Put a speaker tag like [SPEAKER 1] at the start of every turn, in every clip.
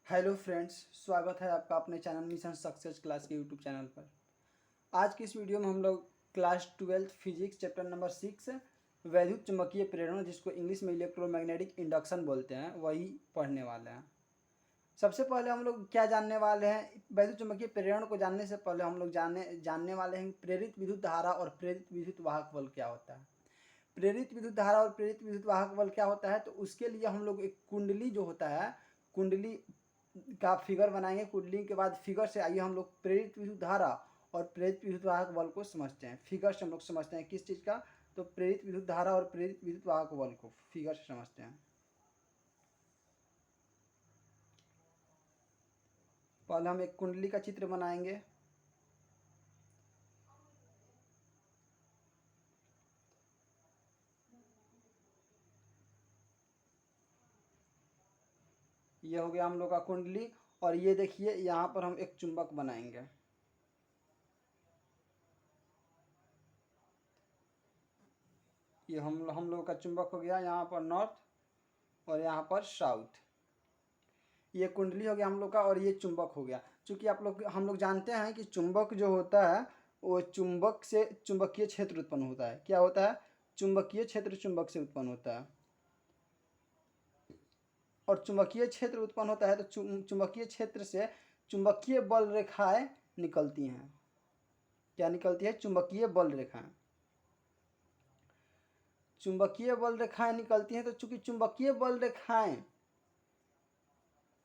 [SPEAKER 1] Hello friends, स्वागत है आपका अपने चैनल मिशन सक्सेस क्लास के यूट्यूब चैनल पर। आज की इस वीडियो में हम लोग क्लास 12 फिजिक्स चैप्टर नंबर 6 वैद्युत चुंबकीय प्रेरण, जिसको इंग्लिश में इलेक्ट्रोमैग्नेटिक इंडक्शन बोलते हैं, वही पढ़ने वाले हैं। सबसे पहले हम लोग क्या जानने वाले हैं, वैद्युत चुंबकीय प्रेरण को जानने से पहले हम लोग जानने वाले हैं प्रेरित विद्युत धारा और प्रेरित विद्युत वाहक बल क्या होता है। प्रेरित विद्युत धारा और प्रेरित विद्युत वाहक बल क्या होता है, तो उसके लिए हम लोग एक कुंडली जो होता है, कुंडली का फिगर बनाएंगे। कुंडली के बाद फिगर से आइए हम लोग प्रेरित विद्युत धारा और प्रेरित विद्युत वाहक बल को समझते हैं। फिगर से हम लोग समझते हैं किस चीज़ का, तो प्रेरित विद्युत धारा और प्रेरित विद्युत वाहक बल को फिगर से समझते हैं। पहले हम एक कुंडली का चित्र बनाएंगे। ये हो गया हम लोग का कुंडली, और ये देखिए यहाँ पर हम एक चुंबक बनाएंगे। ये हम लोग का चुंबक हो गया, यहाँ पर नॉर्थ और यहाँ पर साउथ। ये कुंडली हो गया हम लोग का, और ये चुंबक हो गया। चूंकि हम लोग जानते हैं कि चुंबक जो होता है वो चुंबक से चुंबकीय क्षेत्र उत्पन्न होता है। क्या होता है? चुंबकीय क्षेत्र चुंबक से उत्पन्न होता है, और चुंबकीय क्षेत्र उत्पन्न होता है तो चुंबकीय क्षेत्र से चुंबकीय बल रेखाएं निकलती हैं। क्या निकलती है? चुंबकीय बल रेखाएं। चुंबकीय बल रेखाएं निकलती हैं, तो चूंकि चुंबकीय बल रेखाएं,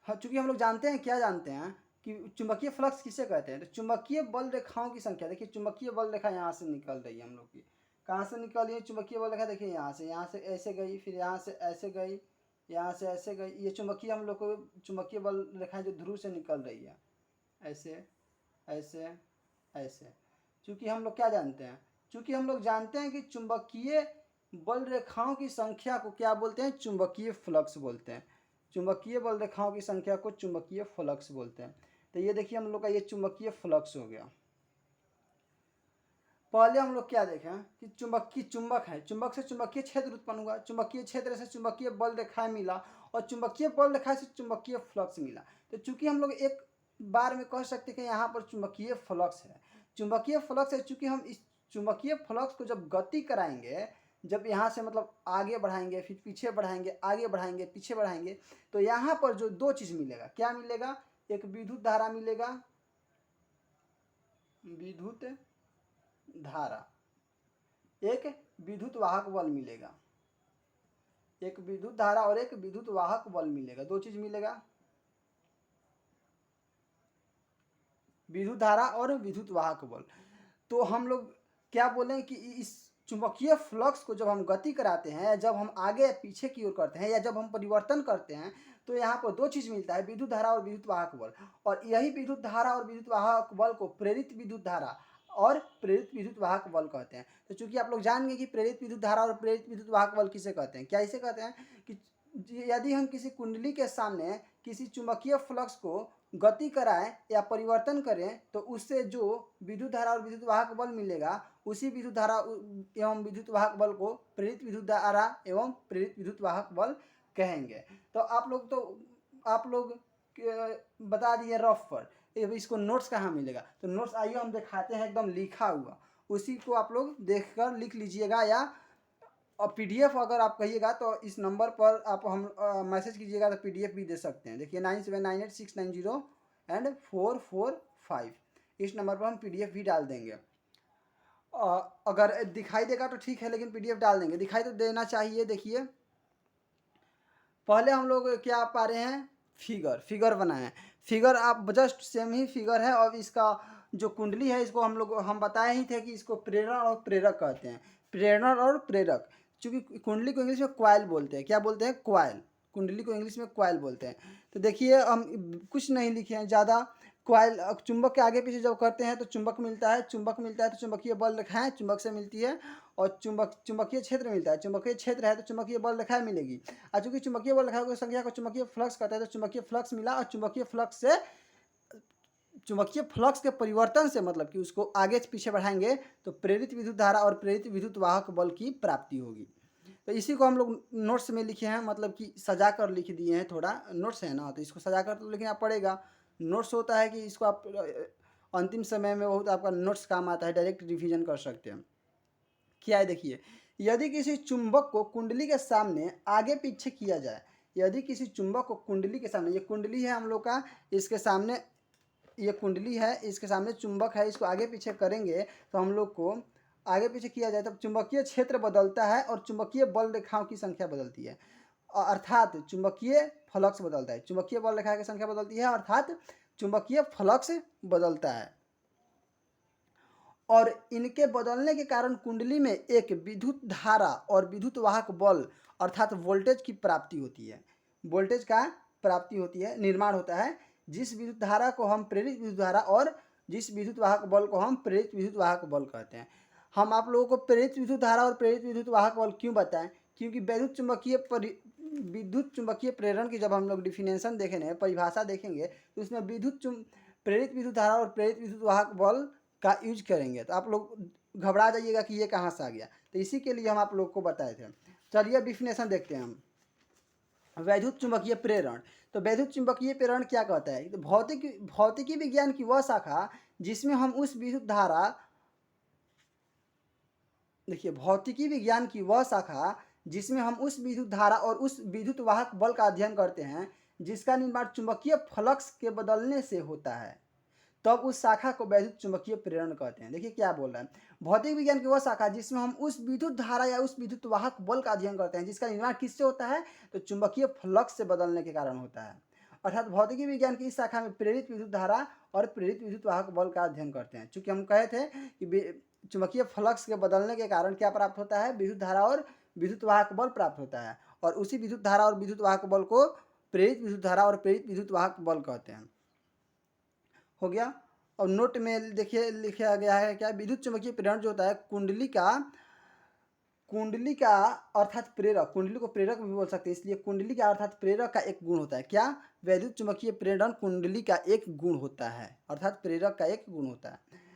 [SPEAKER 1] हाँ, चूंकि हम लोग जानते हैं, क्या जानते हैं कि चुंबकीय फ्लक्स किसे कहते हैं, तो चुंबकीय बल रेखाओं की संख्या। देखिए चुंबकीय बल रेखा यहाँ से निकल रही है हम लोग की। कहाँ से निकल रही है चुंबकीय बल रेखा? देखिए यहाँ से ऐसे गई, फिर यहाँ से ऐसे गई, यहाँ से ऐसे गई। ये चुंबकीय हम लोग को चुंबकीय बल रेखाएं जो ध्रुव से निकल रही है, ऐसे ऐसे ऐसे। चूँकि हम लोग क्या जानते हैं, चूँकि हम लोग जानते हैं कि चुंबकीय बल रेखाओं की संख्या को क्या बोलते हैं? चुंबकीय फ्लक्स बोलते हैं। चुंबकीय बल रेखाओं की संख्या को चुंबकीय फ्लक्स बोलते हैं। तो ये देखिए हम लोग का ये चुंबकीय फ्लक्स हो गया। पहले हम लोग क्या देखें कि चुंबक है, चुंबक से चुंबकीय क्षेत्र उत्पन्न हुआ, चुंबकीय क्षेत्र से चुंबकीय बल रेखाएं मिला, और चुंबकीय बल रेखा से चुंबकीय फ्लक्स मिला। तो चूंकि हम लोग एक बार में कह सकते हैं कि यहाँ पर चुंबकीय फ्लक्स है। चुंबकीय फ्लक्स है, चूंकि हम इस चुंबकीय फ्लक्स को जब गति कराएंगे, जब यहाँ से मतलब आगे बढ़ाएंगे, फिर पीछे बढ़ाएंगे, आगे बढ़ाएंगे, पीछे बढ़ाएंगे, तो यहाँ पर जो दो चीज़ मिलेगा, क्या मिलेगा? एक विद्युत धारा मिलेगा, विद्युत धारा, एक विद्युत वाहक बल मिलेगा। एक विद्युत धारा और एक विद्युत वाहक बल मिलेगा, दो चीज मिलेगा, विद्युत धारा और विद्युत वाहक बल। तो हम लोग क्या बोलें कि इस चुंबकीय फ्लक्स को जब हम गति कराते हैं, जब हम आगे पीछे की ओर करते हैं, या जब हम परिवर्तन करते हैं, तो यहाँ पर दो चीज मिलता है, विद्युत धारा और विद्युत वाहक बल। और यही विद्युत धारा और विद्युत वाहक बल को प्रेरित विद्युत धारा और प्रेरित विद्युत वाहक बल कहते हैं। तो चूंकि आप लोग जान गए कि प्रेरित विद्युत धारा और प्रेरित विद्युत वाहक बल किसे कहते हैं, क्या इसे कहते हैं कि यदि हम किसी कुंडली के सामने किसी चुंबकीय फ्लक्स को गति कराएं या परिवर्तन करें, तो उससे जो विद्युत धारा और विद्युत वाहक बल मिलेगा, उसी विद्युत धारा एवं विद्युत वाहक बल को प्रेरित विद्युत धारा एवं प्रेरित विद्युत वाहक बल कहेंगे। तो आप लोग बता दिए रफ पर। इसको नोट्स कहाँ मिलेगा, तो नोट्स आइए हम दिखाते हैं, एकदम लिखा हुआ, उसी को आप लोग देखकर लिख लीजिएगा। या और पीडीएफ अगर आप कहिएगा तो इस नंबर पर आप हम मैसेज कीजिएगा, तो पीडीएफ भी दे सकते हैं। देखिए 9798690445, इस नंबर पर हम पीडीएफ भी डाल देंगे। अगर दिखाई देगा तो ठीक है, लेकिन पीडीएफ डाल देंगे, दिखाई तो देना चाहिए। देखिए पहले हम लोग क्या पा रहे हैं, फिगर बनाए हैं। फिगर आप जस्ट सेम ही फिगर है, और इसका जो कुंडली है, इसको हम बताए ही थे कि इसको प्रेरण और प्रेरक कहते हैं। प्रेरण और प्रेरक, चूंकि कुंडली को इंग्लिश में क्वाइल बोलते हैं। क्या बोलते हैं? क्वाइल। कुंडली को इंग्लिश में क्वाइल बोलते हैं। तो देखिए हम कुछ नहीं लिखे हैं ज़्यादा। क्वाइल, चुंबक के आगे पीछे जब करते हैं तो चुंबक मिलता है, तो चुंबकीय बल रेखाएं चुंबक से मिलती है, और चुंबकीय क्षेत्र मिलता है, चुंबकीय क्षेत्र है तो चुंबकीय बल रेखाएं मिलेगी। और चूंकि चुंबकीय बल रेखाओं की संख्या को चुंबकीय फ्लक्स कहते हैं, तो चुंबकीय फ्लक्स मिला, और चुंबकीय फ्लक्स के परिवर्तन से, मतलब कि उसको आगे पीछे बढ़ाएंगे, तो प्रेरित विद्युत धारा और प्रेरित विद्युत वाहक बल की प्राप्ति होगी। तो इसी को हम लोग नोट्स में लिखे हैं, मतलब कि सजा कर लिख दिए हैं। थोड़ा नोट्स है ना, तो इसको सजा कर तो लिखना पड़ेगा। नोट्स होता है कि इसको आप अंतिम समय में बहुत आपका नोट्स काम आता है, डायरेक्ट रिवीजन कर सकते हैं। क्या है देखिए, यदि किसी चुंबक को कुंडली के सामने आगे पीछे किया जाए, यदि किसी चुंबक को कुंडली के सामने, ये कुंडली है हम लोग का, इसके सामने ये कुंडली है, इसके सामने चुंबक है, इसको आगे पीछे करेंगे तो हम लोग को आगे पीछे किया जाए तब चुंबकीय क्षेत्र बदलता है और चुंबकीय बल रेखाओं की संख्या बदलती है, अर्थात चुंबकीय फ्लक्स बदलता है। चुंबकीय बल रेखा की संख्या बदलती है अर्थात चुंबकीय फ्लक्स बदलता है। और इनके बदलने के कारण कुंडली में एक विद्युत धारा और विद्युत वाहक बल अर्थात वोल्टेज की प्राप्ति होती है। वोल्टेज का प्राप्ति होती है, निर्माण होता है। जिस विद्युत धारा को हम प्रेरित विद्युत धारा और जिस विद्युत वाहक बल को हम प्रेरित विद्युत वाहक बल कहते हैं। हम आप लोगों को प्रेरित विद्युत धारा और प्रेरित विद्युत वाहक बल क्यों बताएं? क्योंकि विद्युत चुंबकीय प्रेरण की जब हम लोग डिफिनेशन देखेंगे, परिभाषा देखेंगे, तो उसमें प्रेरित विद्युत धारा और प्रेरित विद्युत वाहक बल का यूज करेंगे तो आप लोग घबरा जाइएगा कि ये कहाँ से आ गया। तो इसी के लिए हम आप लोग को बताए थे। चलिए डिफिनेशन देखते हैं हम। वैद्युत चुंबकीय प्रेरण, तो वैद्युत चुंबकीय प्रेरण क्या कहता है? तो भौतिकी विज्ञान की वह शाखा जिसमें हम उस विद्युत धारा, देखिए भौतिकी विज्ञान की वह शाखा जिसमें हम उस विद्युत धारा और उस विद्युत वाहक बल का अध्ययन करते हैं जिसका निर्माण चुंबकीय फ्लक्स के बदलने से होता है, तब उस शाखा को वैद्युत चुंबकीय प्रेरण कहते हैं। देखिए क्या बोल रहा है, भौतिक विज्ञान की वह शाखा जिसमें हम उस विद्युत धारा या उस विद्युत वाहक बल का अध्ययन करते हैं जिसका निर्माण किससे होता है? तो चुंबकीय फ्लक्स से बदलने के कारण होता है। अर्थात भौतिकी विज्ञान की इस शाखा में प्रेरित विद्युत धारा और प्रेरित विद्युत वाहक बल का अध्ययन करते हैं। चूंकि हम कहे थे कि चुंबकीय फ्लक्स के बदलने के कारण क्या प्राप्त होता है? विद्युत धारा और विद्युत वाहक बल प्राप्त होता है, और उसी विद्युत धारा और विद्युत वाहक बल को प्रेरित विद्युत धारा और प्रेरित विद्युत वाहक बल कहते हैं। हो गया। और नोट में देखिए लिखा गया है क्या, विद्युत चुंबकीय प्रेरण जो होता है कुंडली का अर्थात प्रेरक, कुंडली को प्रेरक भी बोल सकते हैं, इसलिए कुंडली का अर्थात प्रेरक का एक गुण होता है। क्या? वैद्युत चुंबकीय प्रेरण कुंडली का एक गुण होता है, अर्थात प्रेरक का एक गुण होता है।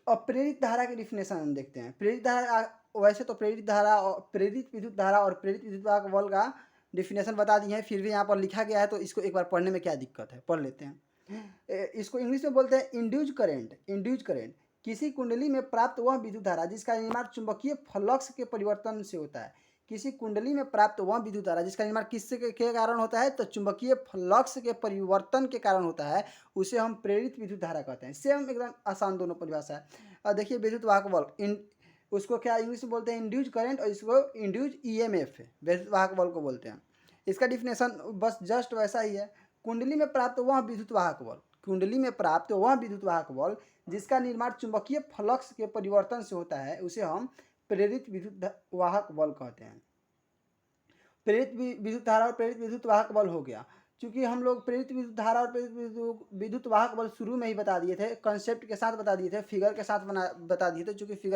[SPEAKER 1] अब प्रेरित धारा की डिफिनेशन हम देखते हैं। प्रेरित धारा, वैसे तो प्रेरित धारा और प्रेरित विद्युत धारा और प्रेरित विद्युत वाहक बल का डिफिनेशन बता दी है, फिर भी यहाँ पर लिखा गया है तो इसको एक बार पढ़ने में क्या दिक्कत है, पढ़ लेते हैं। इसको इंग्लिश में बोलते हैं इंड्यूज करेंट। इंड्यूज करेंट किसी कुंडली में प्राप्त वह विद्युत धारा जिसका निर्माण चुंबकीय फ्लक्स के परिवर्तन से होता है। किसी कुंडली में प्राप्त वह विद्युत धारा जिसका निर्माण किससे के कारण होता है? तो चुंबकीय फ्लक्स के परिवर्तन के कारण होता है, उसे हम प्रेरित विद्युत धारा कहते हैं। सेम एकदम आसान दोनों परिभाषा है। और देखिए विद्युत वाहक बल, उसको क्या इंग्लिश में बोलते हैं? इंड्यूज करंट, और इसको इंड्यूज ईएमएफ विद्युत वाहक बल को बोलते हैं। इसका डिफिनेशन बस जस्ट वैसा ही है। कुंडली में प्राप्त वह विद्युत वाहक बल, कुंडली में प्राप्त वह विद्युत वाहक बल जिसका निर्माण चुंबकीय फ्लक्स के परिवर्तन से होता है, उसे हम प्रेरित विद्युत वाहक बल कहते हैं। प्रेरित विद्युत धारा और प्रेरित विद्युत वाहक बल हो गया। क्योंकि हम लोग प्रेरित विद्युत धारा और प्रेरित विद्युत वाहक बल शुरू में ही बता दिए थे, कंसेप्ट के साथ बता दिए थे, फिगर के साथ बता दिए थे, चूंकि फिगर